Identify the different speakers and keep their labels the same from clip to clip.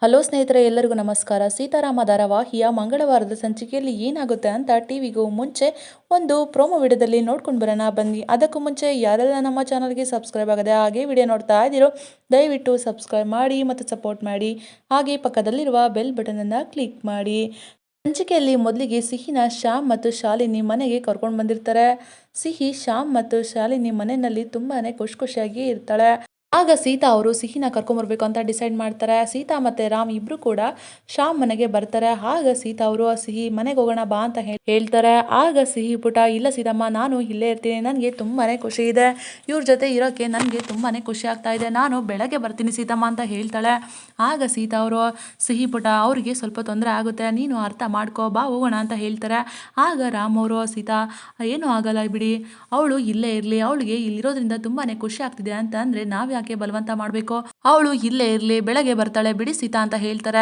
Speaker 1: Hello ಸ್ನೇಹಿತರೆ, ಎಲ್ಲರಿಗೂ ನಮಸ್ಕಾರ. ಸೀತಾರಾಮ ಧಾರಾವಾಹಿಯ ಮಂಗಳವಾರದ ಸಂಚಿಕೆಯಲ್ಲಿ ಏನಾಗುತ್ತೆ ಅಂತ ಟಿವಿಗೂ ಮುಂಚೆ ಒಂದು ಪ್ರೋಮೋ ವಿಡಿಯೋದಲ್ಲಿ ನೋಡ್ಕೊಂಡು ಬರೋಣ ಬನ್ನಿ. ಅದಕ್ಕೂ ಮುಂಚೆ ಯಾರೆಲ್ಲ ನಮ್ಮ ಚಾನಲ್ಗೆ ಸಬ್ಸ್ಕ್ರೈಬ್ ಆಗದೆ ಹಾಗೆ ವಿಡಿಯೋ ನೋಡ್ತಾ ಇದ್ದೀರೋ ದಯವಿಟ್ಟು ಸಬ್ಸ್ಕ್ರೈಬ್ ಮಾಡಿ ಮತ್ತು ಸಪೋರ್ಟ್ ಮಾಡಿ. ಹಾಗೆ ಪಕ್ಕದಲ್ಲಿರುವ ಬೆಲ್ ಬಟನನ್ನು ಕ್ಲಿಕ್ ಮಾಡಿ. ಸಂಚಿಕೆಯಲ್ಲಿ ಮೊದಲಿಗೆ ಸಿಹಿನ ಶ್ಯಾಮ್ ಮತ್ತು ಶಾಲಿನಿ ಮನೆಗೆ ಕರ್ಕೊಂಡು ಬಂದಿರ್ತಾರೆ. ಸಿಹಿ ಶ್ಯಾಮ್ ಮತ್ತು ಶಾಲಿನಿ ಮನೆಯಲ್ಲಿ ತುಂಬಾನೇ ಖುಷಿಯಾಗಿ ಇರ್ತಾಳೆ. ಆಗ ಸೀತಾ ಅವರು ಸಿಹಿನ ಕರ್ಕೊಂಬರ್ಬೇಕು ಅಂತ ಡಿಸೈಡ್ ಮಾಡ್ತಾರೆ. ಸೀತಾ ಮತ್ತು ರಾಮ್ ಇಬ್ರು ಕೂಡ ಶ್ಯಾಮ್ ಮನೆಗೆ ಬರ್ತಾರೆ. ಆಗ ಸೀತಾ ಅವರು ಸಿಹಿ ಮನೆಗೆ ಹೋಗೋಣ ಬಾ ಅಂತ ಹೇಳ್ತಾರೆ. ಆಗ ಸಿಹಿ ಪುಟ, ಇಲ್ಲ ಸೀತಮ್ಮ, ನಾನು ಇಲ್ಲೇ ಇರ್ತೀನಿ, ನನಗೆ ತುಂಬಾನೇ ಖುಷಿ ಇದೆ, ಇವ್ರ ಜೊತೆ ಇರೋಕ್ಕೆ ನನಗೆ ತುಂಬಾನೇ ಖುಷಿ ಆಗ್ತಾ ಇದೆ, ನಾನು ಬೆಳಗ್ಗೆ ಬರ್ತೀನಿ ಸೀತಮ್ಮ ಅಂತ ಹೇಳ್ತಾಳೆ. ಆಗ ಸೀತಾ ಅವರು, ಸಿಹಿ ಪುಟ, ಅವರಿಗೆ ಸ್ವಲ್ಪ ತೊಂದರೆ ಆಗುತ್ತೆ, ನೀನು ಅರ್ಥ ಮಾಡ್ಕೋ, ಬಾ ಹೋಗೋಣ ಅಂತ ಹೇಳ್ತಾರೆ. ಆಗ ರಾಮ್ ಅವರು, ಸೀತಾ ಏನೂ ಆಗಲ್ಲ ಬಿಡಿ, ಅವಳು ಇಲ್ಲೇ ಇರಲಿ, ಅವಳಿಗೆ ಇಲ್ಲಿರೋದ್ರಿಂದ ತುಂಬಾನೇ ಖುಷಿ ಆಗ್ತಿದೆ ಅಂತ ಅಂದರೆ ನಾವು ಯಾಕೆ ಬಲವಂತ ಮಾಡಬೇಕು, ಅವಳು ಇಲ್ಲೇ ಇರಲಿ, ಬೆಳಗ್ಗೆ ಬರ್ತಾಳೆ ಬಿಡಿ ಸೀತಾ ಅಂತ ಹೇಳ್ತಾರೆ.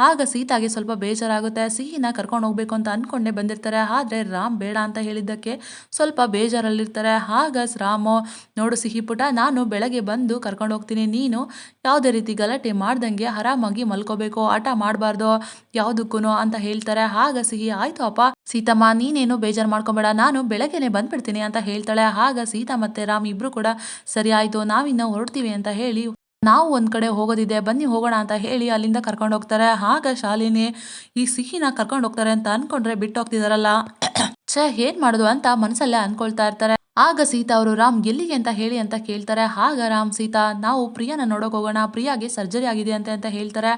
Speaker 1: ಆಗ ಸೀತಾಗೆ ಸ್ವಲ್ಪ ಬೇಜಾರಾಗುತ್ತೆ. ಸಿಹಿನ ಕರ್ಕೊಂಡು ಹೋಗ್ಬೇಕು ಅಂತ ಅನ್ಕೊಂಡೇ ಬಂದಿರ್ತಾರೆ. ಆದರೆ ರಾಮ್ ಬೇಡ ಅಂತ ಹೇಳಿದ್ದಕ್ಕೆ ಸ್ವಲ್ಪ ಬೇಜಾರಲ್ಲಿರ್ತಾರೆ. ಆಗ ರಾಮು, ನೋಡು ಸಿಹಿ ಪುಟ, ನಾನು ಬೆಳಗ್ಗೆ ಬಂದು ಕರ್ಕೊಂಡು ಹೋಗ್ತೀನಿ, ನೀನು ಯಾವುದೇ ರೀತಿ ಗಲಾಟೆ ಮಾಡ್ದಂಗೆ ಆರಾಮಾಗಿ ಮಲ್ಕೋಬೇಕು, ಹಠ ಮಾಡಬಾರ್ದು ಯಾವುದಕ್ಕೂ ಅಂತ ಹೇಳ್ತಾರೆ. ಆಗ ಸಿಹಿ, ಆಯ್ತು ಅಪ್ಪ ಸೀತಮ್ಮ, ನೀನೇನು ಬೇಜಾರು ಮಾಡ್ಕೊಬೇಡ, ನಾನು ಬೆಳಗ್ಗೆನೆ ಬಂದ್ಬಿಡ್ತೀನಿ ಅಂತ ಹೇಳ್ತಾಳೆ. ಆಗ ಸೀತಾ ಮತ್ತೆ ರಾಮ್ ಇಬ್ರು ಕೂಡ ಸರಿ ಆಯ್ತು, ನಾವಿನ್ನ ಹೊರಡ್ತೀವಿ ಅಂತ ಹೇಳಿ, ನಾವು ಒಂದ್ ಕಡೆ ಹೋಗೋದಿದೆ ಬನ್ನಿ ಹೋಗೋಣ ಅಂತ ಹೇಳಿ ಅಲ್ಲಿಂದ ಕರ್ಕೊಂಡು ಹೋಗ್ತಾರೆ. ಆಗ ಶಾಲಿನಿ, ಈ ಸಿಹಿನ ಕರ್ಕೊಂಡು ಹೋಗ್ತಾರೆ ಅಂತ ಅನ್ಕೊಂಡ್ರೆ ಬಿಟ್ಟು ಹೋಗ್ತಿದಾರಲ್ಲ, ಛೇ ಏನ್ ಮಾಡೋದು ಅಂತ ಮನಸ್ಸಲ್ಲೇ ಅನ್ಕೊಳ್ತಾ ಇರ್ತಾರೆ. ಆಗ ಸೀತಾ ಅವರು, ರಾಮ್ ಎಲ್ಲಿಗೆ ಅಂತ ಹೇಳಿ ಅಂತ ಕೇಳ್ತಾರೆ. ಆಗ ರಾಮ್, ಸೀತಾ ನಾವು ಪ್ರಿಯಾನ ನೋಡೋಕೆ ಹೋಗೋಣ, ಪ್ರಿಯಾಗೆ ಸರ್ಜರಿ ಆಗಿದೆ ಅಂತ ಹೇಳ್ತಾರೆ.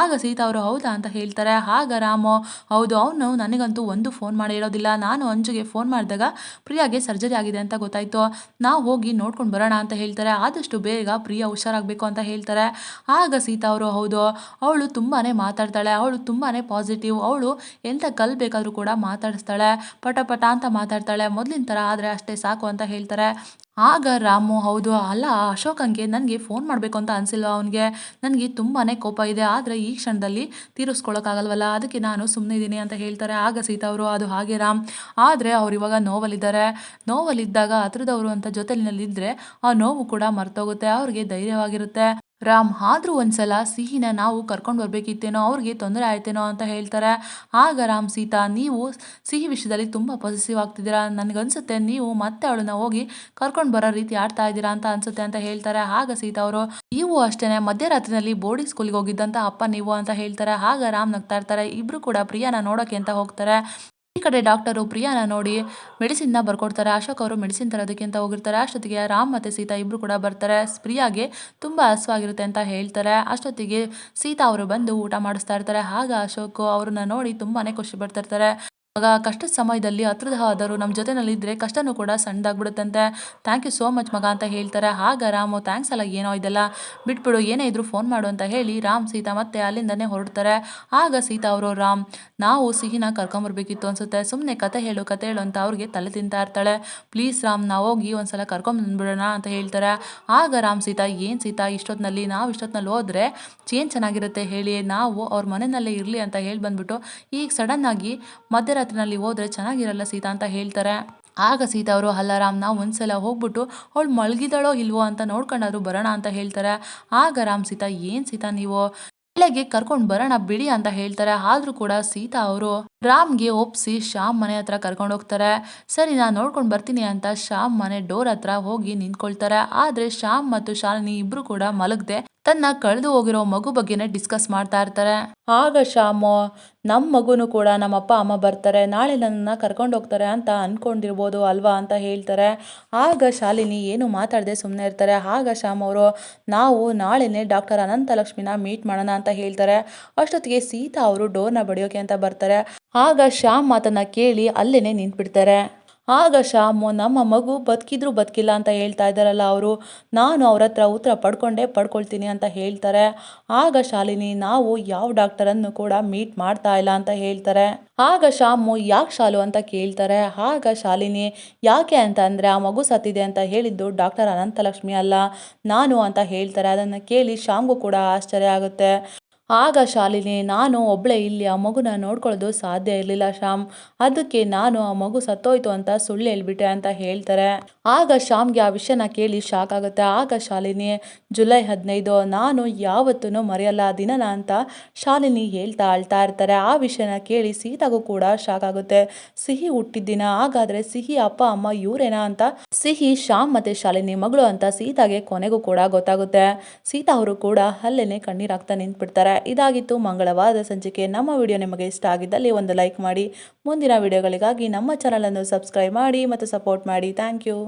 Speaker 1: ಆಗ ಸೀತಾ ಅವರು, ಹೌದಾ ಅಂತ ಹೇಳ್ತಾರೆ. ಆಗ ರಾಮು, ಹೌದು, ಅವನು ನನಗಂತೂ ಒಂದು ಫೋನ್ ಮಾಡಿ ಇರೋದಿಲ್ಲ, ನಾನು ಅಂಜುಗೆ ಫೋನ್ ಮಾಡಿದಾಗ ಪ್ರಿಯಾಗೆ ಸರ್ಜರಿ ಆಗಿದೆ ಅಂತ ಗೊತ್ತಾಯ್ತು, ನಾವು ಹೋಗಿ ನೋಡ್ಕೊಂಡು ಬರೋಣ ಅಂತ ಹೇಳ್ತಾರೆ. ಆದಷ್ಟು ಬೇಗ ಪ್ರಿಯಾ ಹುಷಾರಾಗಬೇಕು ಅಂತ ಹೇಳ್ತಾರೆ. ಆಗ ಸೀತಾ ಅವರು, ಹೌದು, ಅವಳು ತುಂಬಾನೇ ಮಾತಾಡ್ತಾಳೆ, ಅವಳು ತುಂಬಾನೇ ಪಾಸಿಟಿವ್, ಅವಳು ಎಂತ ಕಲ್ಬೇಕಾದ್ರೂ ಕೂಡ ಮಾತಾಡಿಸ್ತಾಳೆ, ಪಟ ಅಂತ ಮಾತಾಡ್ತಾಳೆ, ಮೊದಲಿನ ಥರ ಆದರೆ ಅಷ್ಟೇ ಸಾಕು ಅಂತ ಹೇಳ್ತಾರೆ. ಆಗ ರಾಮು, ಹೌದು, ಅಲ್ಲ ಅಶೋಕಂಗೆ ನನಗೆ ಫೋನ್ ಮಾಡಬೇಕು ಅಂತ ಅನಿಸಿಲ್ಲ, ಅವನಿಗೆ ನನಗೆ ತುಂಬಾನೇ ಕೋಪ ಇದೆ, ಆದರೆ ಈ ಕ್ಷಣದಲ್ಲಿ ತೀರಿಸ್ಕೊಳಕ್ಕಾಗಲ್ವಲ್ಲ, ಅದಕ್ಕೆ ನಾನು ಸುಮ್ಮನೆ ಇದ್ದೀನಿ ಅಂತ ಹೇಳ್ತಾರೆ. ಆಗ ಸೀತಾ ಅವರು, ಅದು ಹಾಗೆ ರಾಮ್, ಆದರೆ ಅವ್ರು ಇವಾಗ ನೋವಲ್ಲಿದ್ದಾರೆ, ನೋವಲ್ಲಿದ್ದಾಗ ಹತ್ರದವರು ಅಂತ ಜೊತೆಲಿನಲ್ಲಿದ್ದರೆ ಆ ನೋವು ಕೂಡ ಮರ್ತೋಗುತ್ತೆ, ಅವ್ರಿಗೆ ಧೈರ್ಯವಾಗಿರುತ್ತೆ. ರಾಮ್, ಆದ್ರೂ ಒಂದ್ಸಲ ಸಿಹಿನ ನಾವು ಕರ್ಕೊಂಡು ಬರ್ಬೇಕಿತ್ತೇನೋ, ಅವ್ರಿಗೆ ತೊಂದರೆ ಆಯ್ತೇನೋ ಅಂತ ಹೇಳ್ತಾರೆ. ಆಗ ರಾಮ್, ಸೀತಾ ನೀವು ಸಿಹಿ ವಿಷಯದಲ್ಲಿ ತುಂಬ ಪಾಸಿಟಿವ್ ಆಗ್ತಿದ್ದೀರಾ, ನನಗನ್ಸುತ್ತೆ ನೀವು ಮತ್ತೆ ಅವಳನ್ನ ಹೋಗಿ ಕರ್ಕೊಂಡು ಬರೋ ರೀತಿ ಆಡ್ತಾ ಇದ್ದೀರಾ ಅಂತ ಅನ್ಸುತ್ತೆ ಅಂತ ಹೇಳ್ತಾರೆ. ಆಗ ಸೀತಾ ಅವರು, ನೀವು ಅಷ್ಟೇನೆ ಮಧ್ಯರಾತ್ರಿನಲ್ಲಿ ಬೋರ್ಡಿಂಗ್ ಸ್ಕೂಲ್ಗೆ ಹೋಗಿದ್ದಂತ ಅಪ್ಪ ನೀವು ಅಂತ ಹೇಳ್ತಾರೆ. ಆಗ ರಾಮ್ ನಗ್ತಾ ಇರ್ತಾರೆ. ಇಬ್ರು ಕೂಡ ಪ್ರಿಯಾನ ನೋಡೋಕೆ ಅಂತ ಹೋಗ್ತಾರೆ. ಈ ಕಡೆ ಡಾಕ್ಟರು ಪ್ರಿಯಾನ ನೋಡಿ ಮೆಡಿಸಿನ್ನ ಬರ್ಕೊಡ್ತಾರೆ. ಅಶೋಕ್ ಅವರು ಮೆಡಿಸಿನ್ ತರೋದಕ್ಕೆ ಅಂತ ಹೋಗಿರ್ತಾರೆ. ಅಷ್ಟೊತ್ತಿಗೆ ರಾಮ್ ಮತ್ತು ಸೀತಾ ಇಬ್ರು ಕೂಡ ಬರ್ತಾರೆ. ಪ್ರಿಯಾಗೆ ತುಂಬ ಹಸುವಾಗಿರುತ್ತೆ ಅಂತ ಹೇಳ್ತಾರೆ. ಅಷ್ಟೊತ್ತಿಗೆ ಸೀತಾ ಅವರು ಬಂದು ಊಟ ಮಾಡಿಸ್ತಾ ಇರ್ತಾರೆ. ಆಗ ಅಶೋಕ್ ಅವ್ರನ್ನ ನೋಡಿ ತುಂಬಾನೇ ಖುಷಿ ಪಡ್ತಿರ್ತಾರೆ. ಮಗ ಕಷ್ಟದ ಸಮಯದಲ್ಲಿ ಹತ್ರದ ಆದರೂ ನಮ್ಮ ಜೊತೆನಲ್ಲಿದ್ದರೆ ಕಷ್ಟನೂ ಕೂಡ ಸಣ್ಣದಾಗ್ಬಿಡುತ್ತಂತೆ, ಥ್ಯಾಂಕ್ ಯು ಸೋ ಮಚ್ ಮಗ ಅಂತ ಹೇಳ್ತಾರೆ. ಆಗ ರಾಮು, ಥ್ಯಾಂಕ್ಸ್ ಅಲ್ಲ, ಏನೋ ಇದೆಲ್ಲ ಬಿಟ್ಬಿಡು, ಏನೇ ಇದ್ರು ಫೋನ್ ಮಾಡು ಅಂತ ಹೇಳಿ ರಾಮ್ ಸೀತಾ ಮತ್ತೆ ಅಲ್ಲಿಂದನೇ ಹೊರಡ್ತಾರೆ. ಆಗ ಸೀತಾ ಅವರು, ರಾಮ್ ನಾವು ಸಿಹಿನ ಕರ್ಕೊಂಬರ್ಬೇಕಿತ್ತು ಅನ್ಸುತ್ತೆ, ಸುಮ್ಮನೆ ಕತೆ ಹೇಳು ಅಂತ ಅವ್ರಿಗೆ ತಲೆ ತಿಂತಾ ಇರ್ತಾಳೆ. ಪ್ಲೀಸ್ ರಾಮ್, ನಾವು ಹೋಗಿ ಒಂದ್ಸಲ ಕರ್ಕೊಂಬಂದ್ಬಿಡೋಣ ಅಂತ ಹೇಳ್ತಾರೆ. ಆಗ ರಾಮ್, ಸೀತಾ ಏನು ಸೀತಾ ಇಷ್ಟೊತ್ತಿನಲ್ಲಿ, ನಾವು ಇಷ್ಟೊತ್ತಿನಲ್ಲಿ ಹೋದ್ರೆ ಏನು ಚೆನ್ನಾಗಿರುತ್ತೆ ಹೇಳಿ, ನಾವು ಅವ್ರ ಮನೆಯಲ್ಲೇ ಇರಲಿ ಅಂತ ಹೇಳಿ ಬಂದ್ಬಿಟ್ಟು ಈಗ ಸಡನ್ ಆಗಿ ಮಧ್ಯರಾತ್ರಿನಲ್ಲಿ ಹೋದ್ರೆ ಚೆನ್ನಾಗಿರಲ್ಲ ಸೀತಾ ಅಂತ ಹೇಳ್ತಾರೆ. ಆಗ ಸೀತಾ ಅವರು, ಅಲ್ಲ ರಾಮ್, ನಾವು ಒಂದ್ಸಲ ಹೋಗ್ಬಿಟ್ಟು ಅವಳು ಮಲಗಿದಳೋ ಇಲ್ವೋ ಅಂತ ನೋಡ್ಕೊಂಡಾದ್ರು ಬರೋಣ ಅಂತ ಹೇಳ್ತಾರೆ. ಆಗ ರಾಮ್, ಸೀತಾ ಏನು ಸೀತಾ ನೀವು ಬೆಳಗ್ಗೆ ಕರ್ಕೊಂಡು ಬರೋಣ ಬಿಡಿ ಅಂತ ಹೇಳ್ತಾರೆ. ಆದ್ರೂ ಕೂಡ ಸೀತಾ ಅವರು ರಾಮ್ಗೆ ಒಪ್ಸಿ ಶ್ಯಾಮ್ ಮನೆ ಹತ್ರ ಕರ್ಕೊಂಡು ಹೋಗ್ತಾರೆ. ಸರಿ, ನಾನು ನೋಡ್ಕೊಂಡು ಬರ್ತೀನಿ ಅಂತ ಶ್ಯಾಮ್ ಮನೆ ಡೋರ್ ಹತ್ರ ಹೋಗಿ ನಿಂತ್ಕೊಳ್ತಾರೆ. ಆದ್ರೆ ಶ್ಯಾಮ್ ಮತ್ತು ಶಾಲಿನಿ ಇಬ್ರು ಕೂಡ ಮಲಗದೆ ತನ್ನ ಕಳೆದು ಹೋಗಿರೋ ಮಗು ಬಗ್ಗೆನೇ ಡಿಸ್ಕಸ್ ಮಾಡ್ತಾ ಇರ್ತಾರೆ. ಆಗ ಶ್ಯಾಮು, ನಮ್ಮ ಮಗುನು ಕೂಡ ನಮ್ಮ ಅಪ್ಪ ಅಮ್ಮ ಬರ್ತಾರೆ, ನಾಳೆ ನನ್ನನ್ನು ಕರ್ಕೊಂಡು ಹೋಗ್ತಾರೆ ಅಂತ ಅನ್ಕೊಂಡಿರ್ಬೋದು ಅಲ್ವಾ ಅಂತ ಹೇಳ್ತಾರೆ. ಆಗ ಶಾಲಿನಿ ಏನು ಮಾತಾಡದೆ ಸುಮ್ಮನೆ ಇರ್ತಾರೆ. ಆಗ ಶ್ಯಾಮ್ ಅವರು, ನಾವು ನಾಳೆನೆ ಡಾಕ್ಟರ್ ಅನಂತಲಕ್ಷ್ಮಿನ ಮೀಟ್ ಮಾಡೋಣ ಅಂತ ಹೇಳ್ತಾರೆ. ಅಷ್ಟೊತ್ತಿಗೆ ಸೀತಾ ಅವರು ಡೋರ್ನ ಬಡಿಯೋಕೆ ಅಂತ ಬರ್ತಾರೆ. ಆಗ ಶ್ಯಾಮ್ ಮಾತನ್ನ ಕೇಳಿ ಅಲ್ಲೇನೆ ನಿಂತ್ಬಿಡ್ತಾರೆ. ಆಗ ಶ್ಯಾಮು, ನಮ್ಮ ಮಗು ಬದುಕಿದ್ರು ಬದುಕಿಲ್ಲ ಅಂತ ಹೇಳ್ತಾ ಇದ್ದಾರಲ್ಲ ಅವರು, ನಾನು ಅವ್ರ ಹತ್ರ ಉತ್ತರ ಪಡ್ಕೊಳ್ತೀನಿ ಅಂತ ಹೇಳ್ತಾರೆ. ಆಗ ಶಾಲಿನಿ, ನಾವು ಯಾವ ಡಾಕ್ಟರನ್ನು ಕೂಡ ಮೀಟ್ ಮಾಡ್ತಾ ಇಲ್ಲ ಅಂತ ಹೇಳ್ತಾರೆ. ಆಗ ಶ್ಯಾಮು, ಯಾಕೆ ಶಾಲು ಅಂತ ಕೇಳ್ತಾರೆ. ಆಗ ಶಾಲಿನಿ, ಯಾಕೆ ಅಂತ ಅಂದರೆ ಆ ಮಗು ಸತ್ತಿದೆ ಅಂತ ಹೇಳಿದ್ದು ಡಾಕ್ಟರ್ ಅನಂತಲಕ್ಷ್ಮಿ ಅಲ್ಲ, ನಾನು ಅಂತ ಹೇಳ್ತಾರೆ. ಅದನ್ನು ಕೇಳಿ ಶ್ಯಾಮ್ಗೂ ಕೂಡ ಆಶ್ಚರ್ಯ ಆಗುತ್ತೆ. ಆಗ ಶಾಲಿನಿ, ನಾನು ಒಬ್ಬಳೇ ಇಲ್ಲಿ ಆ ಮಗುನ ನೋಡ್ಕೊಳ್ಳೋದು ಸಾಧ್ಯ ಇರಲಿಲ್ಲ ಶ್ಯಾಮ್, ಅದಕ್ಕೆ ನಾನು ಆ ಮಗು ಸತ್ತೋಯ್ತು ಅಂತ ಸುಳ್ಳು ಹೇಳ್ಬಿಟ್ಟೆ ಅಂತ ಹೇಳ್ತಾರೆ. ಆಗ ಶ್ಯಾಮ್ಗೆ ಆ ವಿಷಯನ ಕೇಳಿ ಶಾಕ್ ಆಗುತ್ತೆ. ಆಗ ಶಾಲಿನಿ, ಜುಲೈ 15 ನಾನು ಯಾವತ್ತೂ ಮರೆಯಲ್ಲ ಆ ದಿನನ ಅಂತ ಶಾಲಿನಿ ಹೇಳ್ತಾ ಅಳ್ತಾ ಇರ್ತಾರೆ. ಆ ವಿಷಯನ ಕೇಳಿ ಸೀತಾಗೂ ಕೂಡ ಶಾಕ್ ಆಗುತ್ತೆ. ಸಿಹಿ ಹುಟ್ಟಿದ್ದಿನ, ಹಾಗಾದ್ರೆ ಸಿಹಿ ಅಪ್ಪ ಅಮ್ಮ ಇವರೇನಾ ಅಂತ. ಸಿಹಿ ಶ್ಯಾಮ್ ಮತ್ತೆ ಶಾಲಿನಿ ಮಗಳು ಅಂತ ಸೀತಾಗೆ ಕೊನೆಗೂ ಕೂಡ ಗೊತ್ತಾಗುತ್ತೆ. ಸೀತಾ ಅವರು ಕೂಡ ಅಲ್ಲೇನೆ ಕಣ್ಣೀರಾಗ್ತಾ ನಿಂತ್ಬಿಡ್ತಾರೆ. ಇದಾಗಿತ್ತು ಮಂಗಳವಾರದ ಸಂಚಿಕೆ. ನಮ್ಮ ವಿಡಿಯೋ ನಿಮಗೆ ಇಷ್ಟ ಆಗಿದ್ದಲ್ಲಿ ಒಂದು ಲೈಕ್ ಮಾಡಿ. ಮುಂದಿನ ವಿಡಿಯೋಗಳಿಗಾಗಿ ನಮ್ಮ ಚಾನಲನ್ನು ಸಬ್ಸ್ಕ್ರೈಬ್ ಮಾಡಿ ಮತ್ತು ಸಪೋರ್ಟ್ ಮಾಡಿ. Thank you.